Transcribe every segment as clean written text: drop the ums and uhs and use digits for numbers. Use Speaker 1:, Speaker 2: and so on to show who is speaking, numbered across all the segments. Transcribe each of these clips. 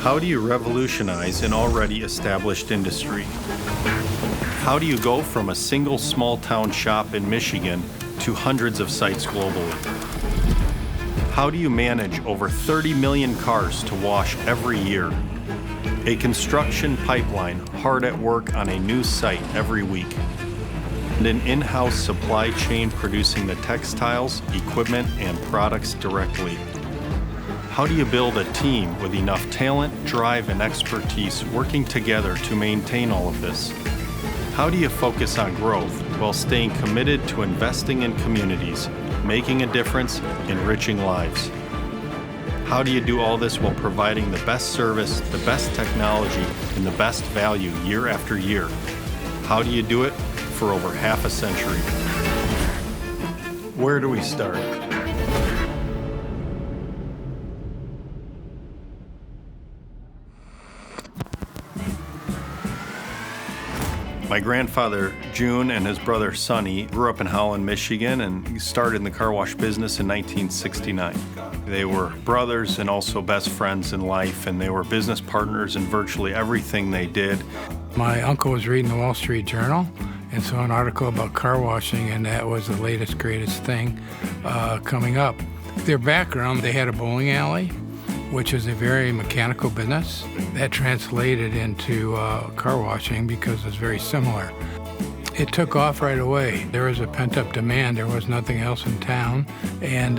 Speaker 1: How do you revolutionize an already established industry? How do you go from a single small-town shop in Michigan to hundreds of sites globally? How do you manage over 30 million cars to wash every year? A construction pipeline hard at work on a new site every week. And an in-house supply chain producing the textiles, equipment, and products directly. How do you build a team with enough talent, drive, and expertise working together to maintain all of this? How do you focus on growth while staying committed to investing in communities, making a difference, enriching lives? How do you do all this while providing the best service, the best technology, and the best value year after year? How do you do it for over half a century? Where do we start? My grandfather, June, and his brother, Sonny, grew up in Holland, Michigan, and he started in the car wash business in 1969. They were brothers and also best friends in life, and they were business partners in virtually everything they did.
Speaker 2: My uncle was reading the Wall Street Journal and saw an article about car washing, and that was the latest, greatest thing coming up. Their background, they had a bowling alley, which is a very mechanical business. That translated into car washing because it's very similar. It took off right away. There was a pent-up demand. There was nothing else in town. And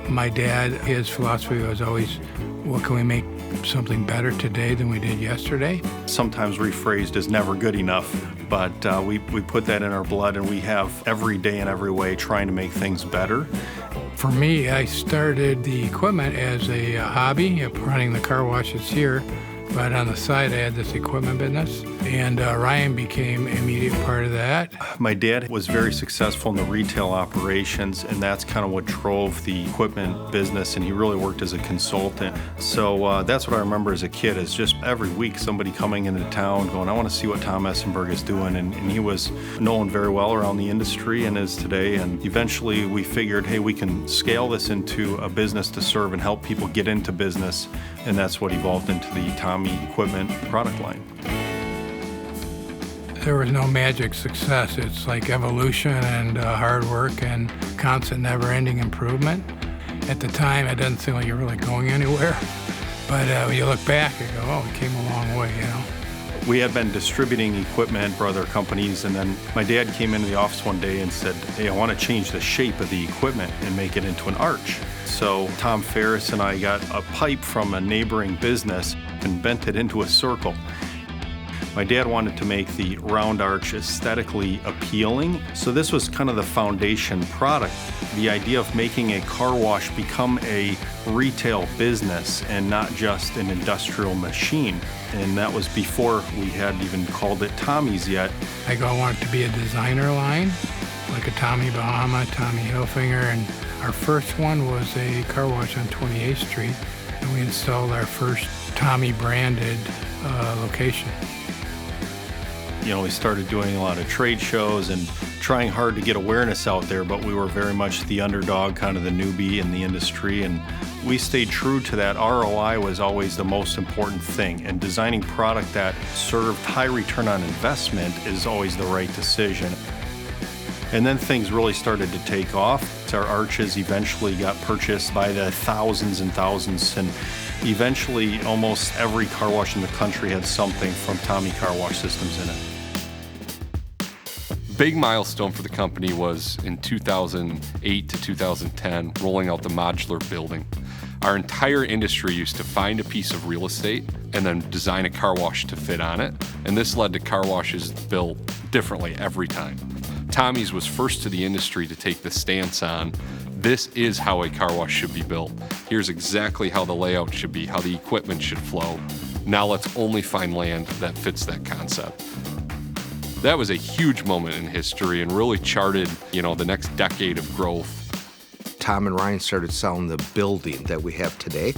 Speaker 2: my dad, his philosophy was always, what can we make something better today than we did yesterday?
Speaker 1: Sometimes rephrased as never good enough, but we put that in our blood, and we have every day in every way trying to make things better.
Speaker 2: For me, I started the equipment as a hobby, running the car washes here, but on the side I had this equipment business, and Ryan became an immediate part of that.
Speaker 1: My dad was very successful in the retail operations, and that's kind of what drove the equipment business, and he really worked as a consultant. So that's what I remember as a kid, is just every week somebody coming into town going, I want to see what Tom Essenberg is doing, and he was known very well around the industry and is today, and eventually we figured, hey, we can scale this into a business to serve and help people get into business, and that's what evolved into the Tommy equipment product line.
Speaker 2: There was no magic success. It's like evolution and hard work and constant never-ending improvement. At the time, it doesn't seem like you're really going anywhere. But when you look back, you go, oh, we came a long way, you know.
Speaker 1: We had been distributing equipment for other companies, and then my dad came into the office one day and said, hey, I want to change the shape of the equipment and make it into an arch. So Tom Ferris and I got a pipe from a neighboring business and bent it into a circle. My dad wanted to make the round arch aesthetically appealing, so this was kind of the foundation product. The idea of making a car wash become a retail business and not just an industrial machine. And that was before we had even called it Tommy's yet.
Speaker 2: I want it to be a designer line, like a Tommy Bahama, Tommy Hilfiger, and our first one was a car wash on 28th Street, and we installed our first Tommy branded location.
Speaker 1: You know, we started doing a lot of trade shows and trying hard to get awareness out there, but we were very much the underdog, kind of the newbie in the industry, and we stayed true to that. ROI was always the most important thing, and designing product that served high return on investment is always the right decision. And then things really started to take off. Our arches eventually got purchased by the thousands and thousands, and eventually almost every car wash in the country had something from Tommy Car Wash Systems in it.
Speaker 3: Big milestone for the company was in 2008 to 2010, rolling out the modular building. Our entire industry used to find a piece of real estate and then design a car wash to fit on it, and this led to car washes built differently every time. Tommy's was first to the industry to take the stance on, this is how a car wash should be built. Here's exactly how the layout should be, how the equipment should flow. Now let's only find land that fits that concept. That was a huge moment in history and really charted, the next decade of growth.
Speaker 4: Tom and Ryan started selling the building that we have today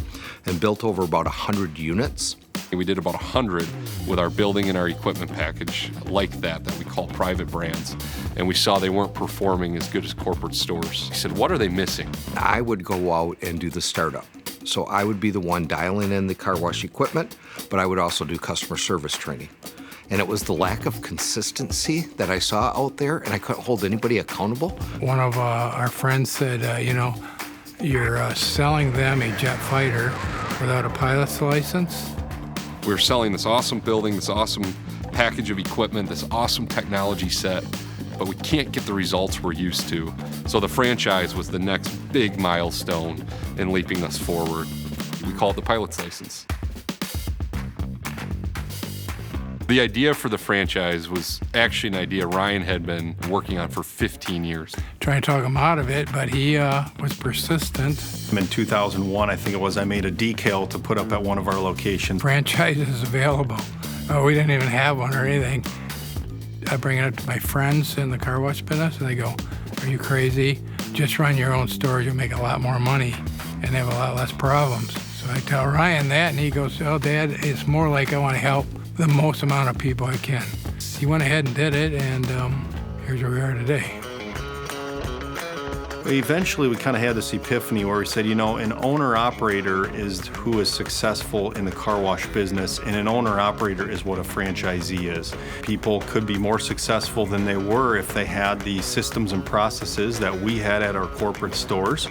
Speaker 4: and built over about 100 units.
Speaker 3: We did about 100 with our building and our equipment package like that we call private brands. And we saw they weren't performing as good as corporate stores. He said, what are they missing?
Speaker 4: I would go out and do the startup. So I would be the one dialing in the car wash equipment, but I would also do customer service training. And it was the lack of consistency that I saw out there, and I couldn't hold anybody accountable.
Speaker 2: One of our friends said, you're selling them a jet fighter without a pilot's license.
Speaker 3: We're selling this awesome building, this awesome package of equipment, this awesome technology set, but we can't get the results we're used to. So the franchise was the next big milestone in leaping us forward. We call it the pilot's license. The idea for the franchise was actually an idea Ryan had been working on for 15 years.
Speaker 2: Trying to talk him out of it, but he was persistent.
Speaker 1: In 2001, I think it was, I made a decal to put up at one of our locations.
Speaker 2: Franchise is available. We didn't even have one or anything. I bring it up to my friends in the car wash business, and they go, "Are you crazy? Just run your own stores. You'll make a lot more money and have a lot less problems." So I tell Ryan that, and he goes, "Oh, Dad, it's more like I want to help the most amount of people I can." He went ahead and did it, and here's where we are today.
Speaker 1: Eventually, we kind of had this epiphany where we said, an owner-operator is who is successful in the car wash business, and an owner-operator is what a franchisee is. People could be more successful than they were if they had the systems and processes that we had at our corporate stores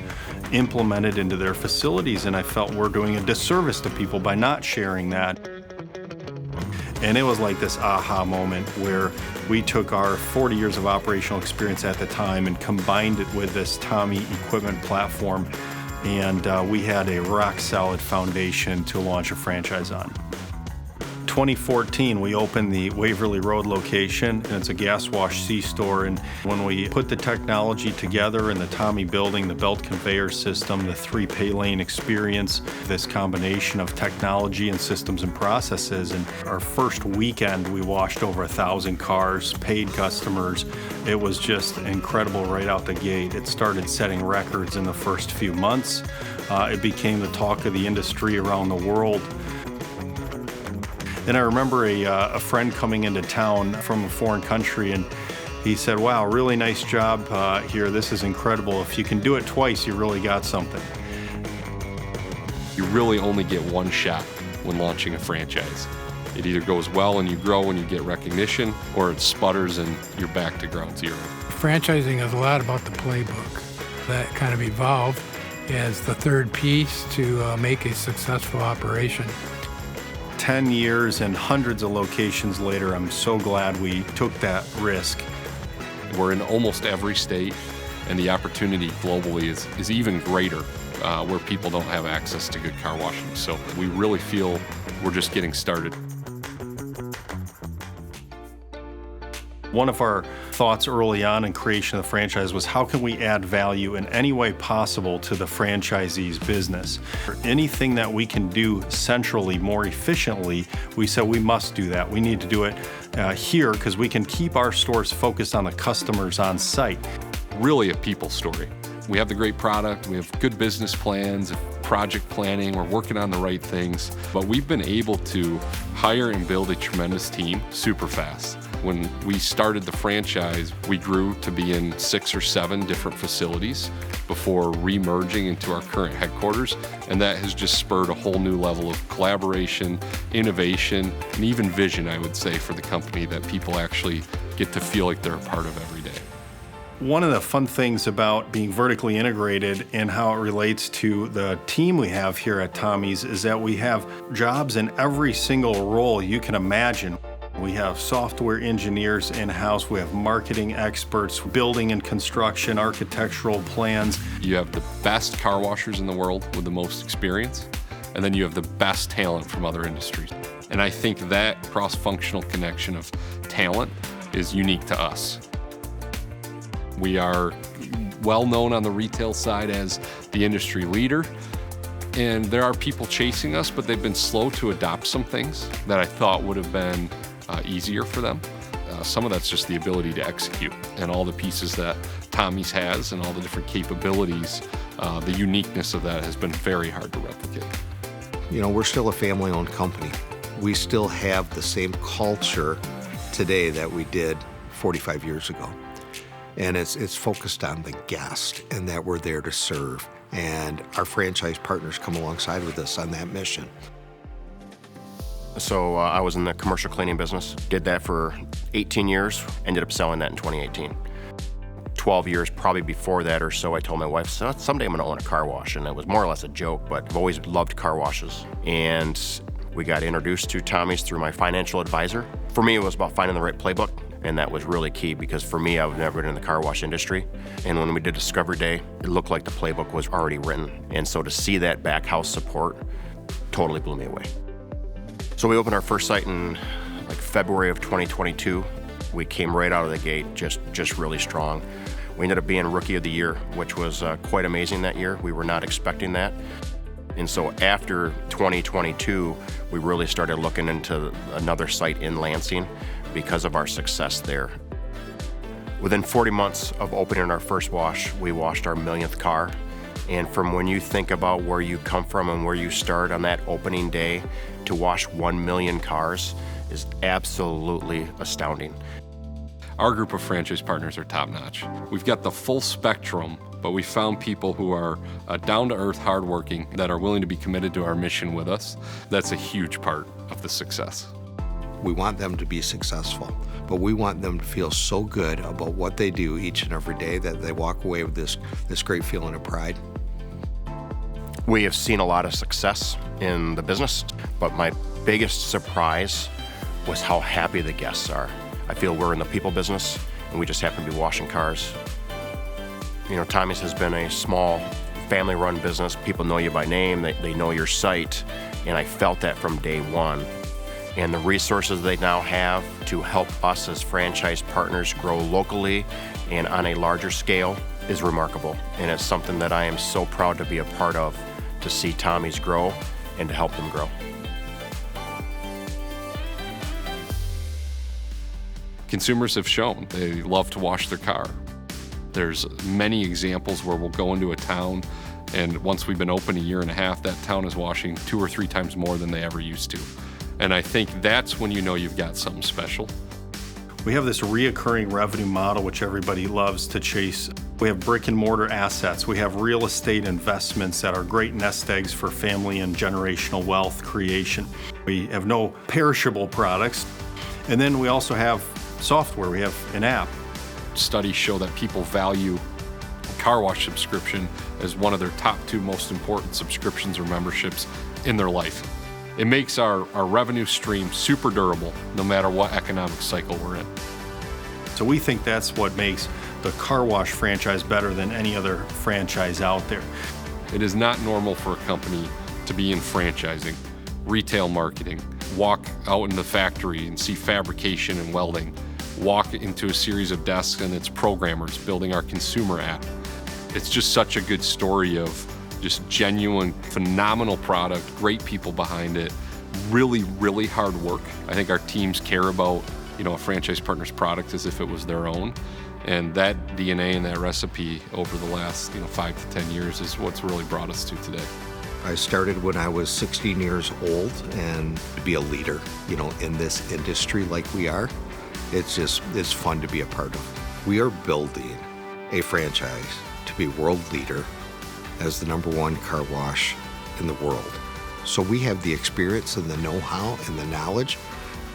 Speaker 1: implemented into their facilities, and I felt we're doing a disservice to people by not sharing that. And it was like this aha moment where we took our 40 years of operational experience at the time and combined it with this Tommy equipment platform, and we had a rock-solid foundation to launch a franchise on. 2014, we opened the Waverly Road location, and it's a gas wash C-store. And when we put the technology together in the Tommy building, the belt conveyor system, the 3 pay lane experience, this combination of technology and systems and processes, and our first weekend, we washed over 1,000 cars, paid customers. It was just incredible right out the gate. It started setting records in the first few months. It became the talk of the industry around the world. And I remember a friend coming into town from a foreign country, and he said, "Wow, really nice job here. This is incredible. If you can do it twice, you really got something."
Speaker 3: You really only get one shot when launching a franchise. It either goes well and you grow and you get recognition, or it sputters and you're back to ground zero.
Speaker 2: Franchising is a lot about the playbook. That kind of evolved as the third piece to make a successful operation.
Speaker 1: 10 years and hundreds of locations later, I'm so glad we took that risk.
Speaker 3: We're in almost every state, and the opportunity globally is even greater where people don't have access to good car washing. So we really feel we're just getting started.
Speaker 1: One of our thoughts early on in creation of the franchise was, how can we add value in any way possible to the franchisee's business? Anything that we can do centrally more efficiently, we said we must do that. We need to do it here because we can keep our stores focused on the customers on site.
Speaker 3: Really a people story. We have the great product, we have good business plans, project planning, we're working on the right things, but we've been able to hire and build a tremendous team super fast. When we started the franchise, we grew to be in 6 or 7 different facilities before re-merging into our current headquarters, and that has just spurred a whole new level of collaboration, innovation, and even vision, I would say, for the company that people actually get to feel like they're a part of every day.
Speaker 1: One of the fun things about being vertically integrated and how it relates to the team we have here at Tommy's is that we have jobs in every single role you can imagine. We have software engineers in-house, we have marketing experts, building and construction, architectural plans.
Speaker 3: You have the best car washers in the world with the most experience, and then you have the best talent from other industries. And I think that cross-functional connection of talent is unique to us. We are well known on the retail side as the industry leader, and there are people chasing us, but they've been slow to adopt some things that I thought would have been easier for them. Some of that's just the ability to execute, and all the pieces that Tommy's has and all the different capabilities, the uniqueness of that has been very hard to replicate.
Speaker 4: You know, we're still a family-owned company. We still have the same culture today that we did 45 years ago. And it's focused on the guest and that we're there to serve. And our franchise partners come alongside with us on that mission.
Speaker 5: So I was in the commercial cleaning business, did that for 18 years, ended up selling that in 2018. 12 years probably before that or so, I told my wife, so someday I'm gonna own a car wash. And it was more or less a joke, but I've always loved car washes. And we got introduced to Tommy's through my financial advisor. For me, it was about finding the right playbook, and that was really key because for me, I've never been in the car wash industry. And when we did Discovery Day, it looked like the playbook was already written. And so to see that back house support totally blew me away. So we opened our first site in like February of 2022. We came right out of the gate, just really strong. We ended up being Rookie of the Year, which was quite amazing that year. We were not expecting that. And so after 2022, we really started looking into another site in Lansing because of our success there. Within 40 months of opening our first wash, we washed our millionth car. And from when you think about where you come from and where you start on that opening day to wash 1 million cars is absolutely astounding.
Speaker 3: Our group of franchise partners are top-notch. We've got the full spectrum, but we found people who are down-to-earth, hardworking, that are willing to be committed to our mission with us. That's a huge part of the success.
Speaker 4: We want them to be successful, but we want them to feel so good about what they do each and every day that they walk away with this great feeling of pride.
Speaker 5: We have seen a lot of success in the business, but my biggest surprise was how happy the guests are. I feel we're in the people business, and we just happen to be washing cars. You know, Tommy's has been a small, family-run business. People know you by name, they know your site, and I felt that from day one. And the resources they now have to help us as franchise partners grow locally and on a larger scale is remarkable. And it's something that I am so proud to be a part of, to see Tommy's grow and to help them grow.
Speaker 3: Consumers have shown they love to wash their car. There's many examples where we'll go into a town, and once we've been open a year and a half, that town is washing 2 or 3 times more than they ever used to. And I think that's when you know you've got something special.
Speaker 1: We have this reoccurring revenue model which everybody loves to chase. We have brick and mortar assets. We have real estate investments that are great nest eggs for family and generational wealth creation. We have no perishable products. And then we also have software. We have an app.
Speaker 3: Studies show that people value a car wash subscription as one of their top 2 most important subscriptions or memberships in their life. It makes our revenue stream super durable no matter what economic cycle we're in.
Speaker 1: So we think that's what makes the car wash franchise better than any other franchise out there.
Speaker 3: It is not normal for a company to be in franchising, retail marketing, walk out in the factory and see fabrication and welding, walk into a series of desks and it's programmers building our consumer app. It's just such a good story of just genuine, phenomenal product, great people behind it, really, really hard work. I think our teams care about, a franchise partner's product as if it was their own. And that DNA and that recipe over the last, 5 to 10 years is what's really brought us to today.
Speaker 4: I started when I was 16 years old, and to be a leader, in this industry like we are, it's fun to be a part of. We are building a franchise to be world leader as the #1 car wash in the world. So we have the experience and the know-how and the knowledge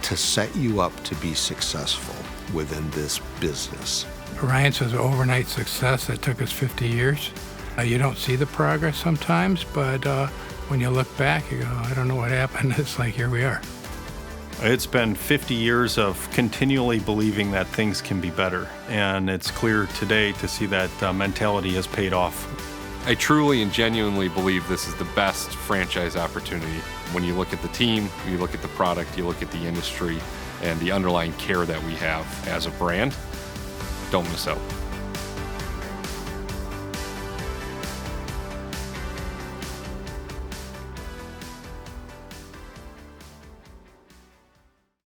Speaker 4: to set you up to be successful within this business.
Speaker 2: Alliance was an overnight success that took us 50 years. You don't see the progress sometimes, but when you look back, you go, I don't know what happened. It's like, here we are.
Speaker 1: It's been 50 years of continually believing that things can be better. And it's clear today to see that mentality has paid off.
Speaker 3: I truly and genuinely believe this is the best franchise opportunity. When you look at the team, you look at the product, you look at the industry, and the underlying care that we have as a brand, don't miss out.